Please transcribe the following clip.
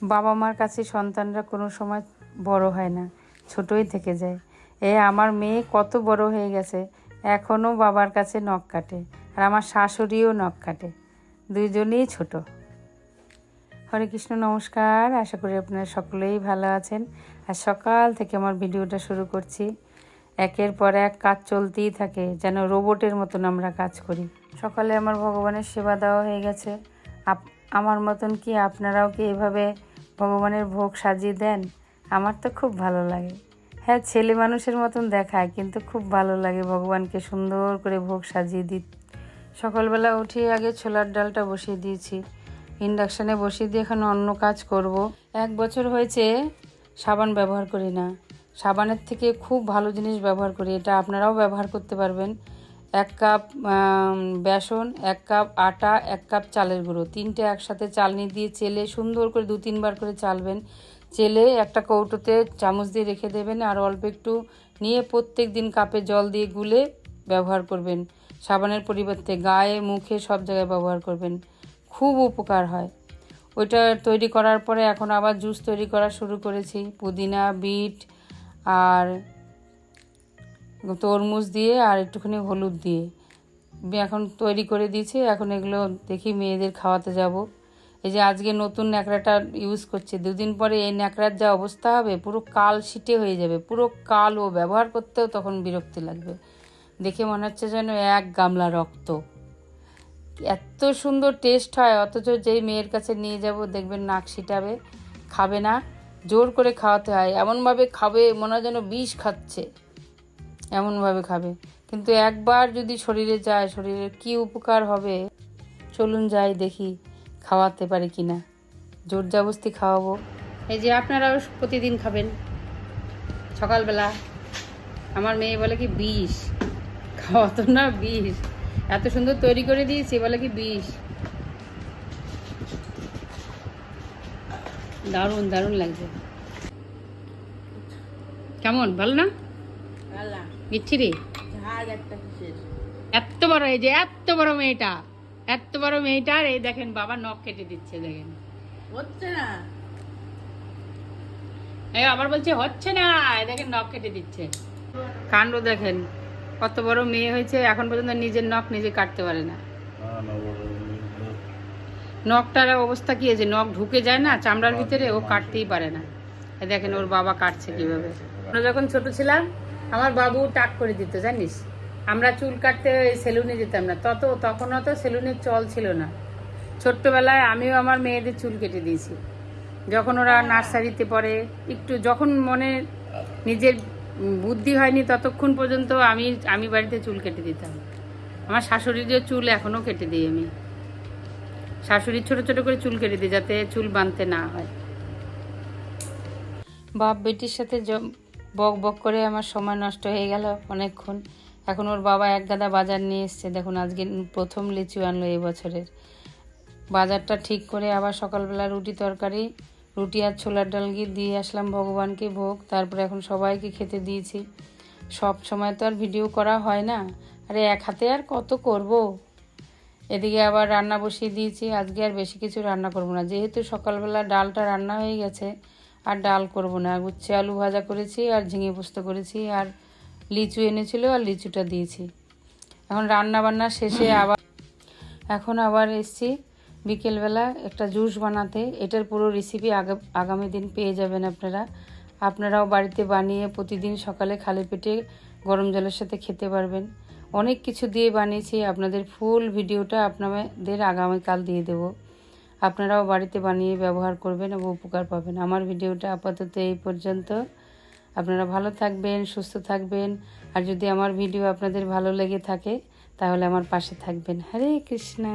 বাবা মার কাছে সন্তানরা কোনো সময় বড় হয় না, ছোটই থেকে যায়। আমার মেয়ে কত বড় হয়ে গেছে, এখনও বাবার কাছে নখ কাটে, আর আমার শাশুড়িও নখ কাটে, দুইজনেই ছোট। হরে কৃষ্ণ, নমস্কার। আশা করি আপনারা সকলেই ভালো আছেন। আর সকাল থেকে আমার ভিডিওটা শুরু করছি। একের পর এক কাজ চলতেই থাকে, যেন রোবটের মতন আমরা কাজ করি। সকালে আমার ভগবানের সেবা দেওয়া হয়ে গেছে। আমার মতন কি আপনারাও কি এভাবে ভগবানের ভোগ সাজিয়ে দেন? আমার তো খুব ভালো লাগে। হ্যাঁ, ছেলে মানুষের মতন দেখায়, কিন্তু খুব ভালো লাগে ভগবানকে সুন্দর করে ভোগ সাজিয়ে দিই। সকালবেলা উঠে আগে ছোলার ডালটা বসিয়ে দিয়েছি, ইন্ডাকশানে বসিয়ে দিয়ে এখন অন্য কাজ করব। 1 বছর হয়েছে সাবান ব্যবহার করি না। সাবানের থেকে খুব ভালো জিনিস ব্যবহার করি, এটা আপনারাও ব্যবহার করতে পারবেন। 1 কাপ বেসন, 1 কাপ আটা, 1 কাপ চালের গুঁড়ো, 3টে একসাথে চালনি দিয়ে চেলে সুন্দর করে 2-3 বার করে চালবেন। চেলে একটা কৌটোতে চামচ দিয়ে রেখে দেবেন, আর অল্প একটু নিয়ে প্রত্যেক দিন কাপে জল দিয়ে গুলে ব্যবহার করবেন। সাবানের পরিবর্তে গায়ে, মুখে সব জায়গায় ব্যবহার করবেন, খুব উপকার হয়। ওইটা তৈরি করার পরে এখন আবার জুস তৈরি করা শুরু করেছি, পুদিনা, বিট আর তরমুজ দিয়ে আর একটুখানি হলুদ দিয়ে এখন তৈরি করে দিয়েছি। এখন এগুলো দেখি মেয়েদের খাওয়াতে যাব। এই যে আজকে নতুন ন্যাকড়াটা ইউজ করছে, 2 দিন পরে এই ন্যাকড়ার যা অবস্থা হবে, পুরো কাল শিটে হয়ে যাবে, পুরো কালো, ব্যবহার করতেও তখন বিরক্তি লাগবে। দেখে মনে হচ্ছে যেন 1 গামলা রক্ত। এত সুন্দর টেস্ট হয়, অথচ যেই মেয়ের কাছে নিয়ে যাব দেখবেন নাক ছিটাবে, খাবে না, জোর করে খাওয়াতে হয়। এমনভাবে খাবে মনে হয় যেন বিষ খাচ্ছে, এমনভাবে খাবে। কিন্তু একবার যদি শরীরে যায়, শরীরের কি উপকার হবে। চলুন যাই দেখি খাওয়াতে পারি কি না, জোর জবরদস্তি খাওয়াবো। এই যে আপনারাও প্রতিদিন খাবেন সকালবেলা। আমার মেয়ে বলে কি বিষ, খাওয়াতো না বিষ, এত সুন্দর তৈরি করে দিয়েছি, বলে কি বিষ। দারুণ দারুণ লাগছে। কেমন, ভালো না? বিচ্ছিরি। এত বড়, এই যে এত বড় মেয়েটা, এত বড় মেয়েটার এই দেখেন বাবা নখ কেটে দিচ্ছে, দেখেন হচ্ছে না। আবার বলছে হচ্ছে না, দেখেন নখ কেটে দিচ্ছে। কাণ্ড দেখেন, কত বড় মেয়ে হয়েছে, এখন পর্যন্ত নিজের নখ নিজে কাটতে পারে না। নখটার অবস্থা কি হয়েছে, নখ ঢুকে যায় না চামড়ার ভিতরে, ও কাটতেই পারে না। দেখেন ওর বাবা কাটছে কিভাবে। আমরা যখন ছোট ছিলাম আমার বাবু টাক করে দিত, জানিস। আমরা চুল কাটতে সেলুনে যেতাম না, তখন অত সেলুনের চল ছিল না। ছোট্টবেলায় আমিও আমার মেয়েদের চুল কেটে দিয়েছি, যখন ওরা নার্সারিতে পড়ে, একটু যখন মনে নিজের বুদ্ধি হয়নি ততক্ষণ পর্যন্ত আমি বাড়িতে চুল কেটে দিতাম। আমার শাশুড়িরও চুল এখনও কেটে দিই আমি। শাশুড়ির ছোট ছোট করে চুল কেটে দিই, যাতে চুল বাঁধতে না হয়। বাপ বেটির সাথে বক বক করে আমার সময় নষ্ট হয়ে গেল অনেকক্ষণ। এখন ওর বাবা 1 গাদা বাজার নিয়ে এসছে, দেখুন আজকে প্রথম লিচু আনলো এই বছরের। বাজারটা ঠিক করে আবার সকালবেলা রুটি তরকারি, রুটি আর ছোলার ডাল দিয়ে আসলাম ভগবানকে ভোগ। তারপরে এখন সবাইকে খেতে দিয়েছি। সব সময় তো আর ভিডিও করা হয় না, আরে এক হাতে আর কত করব। এদিকে আবার রান্না বসিয়ে দিয়েছি। আজকে আর বেশি কিছু রান্না করব না, যেহেতু সকালবেলা ডালটা রান্না হয়ে গেছে, আর ডাল করব না। উচ্ছে আলু ভাজা করেছি, আর ঝিঙে পোস্ত করেছি, আর লিচু এনেছিল আর লিচুটা দিয়েছি। এখন রান্না বান্না শেষে এখন আবার এসছি বিকেলবেলা একটা জুস বানাতে। এটার পুরো রেসিপি আগামী দিন পেয়ে যাবেন আপনারাও বাড়িতে বানিয়ে প্রতিদিন সকালে খালি পেটে গরম জলের সাথে খেতে পারবেন। অনেক কিছু দিয়ে বানিয়েছি, আপনাদের ফুল ভিডিওটা আপনাদের আগামীকাল দিয়ে দেব। আপনারাও বাড়িতে বানিয়ে ব্যবহার করবেন এবং উপকার পাবেন। আমার ভিডিওটা আপাতত এই পর্যন্ত। আপনারা ভালো থাকবেন, সুস্থ থাকবেন। আর যদি আমার ভিডিও আপনাদের ভালো লেগে থাকে তাহলে আমার পাশে থাকবেন। হরে কৃষ্ণা।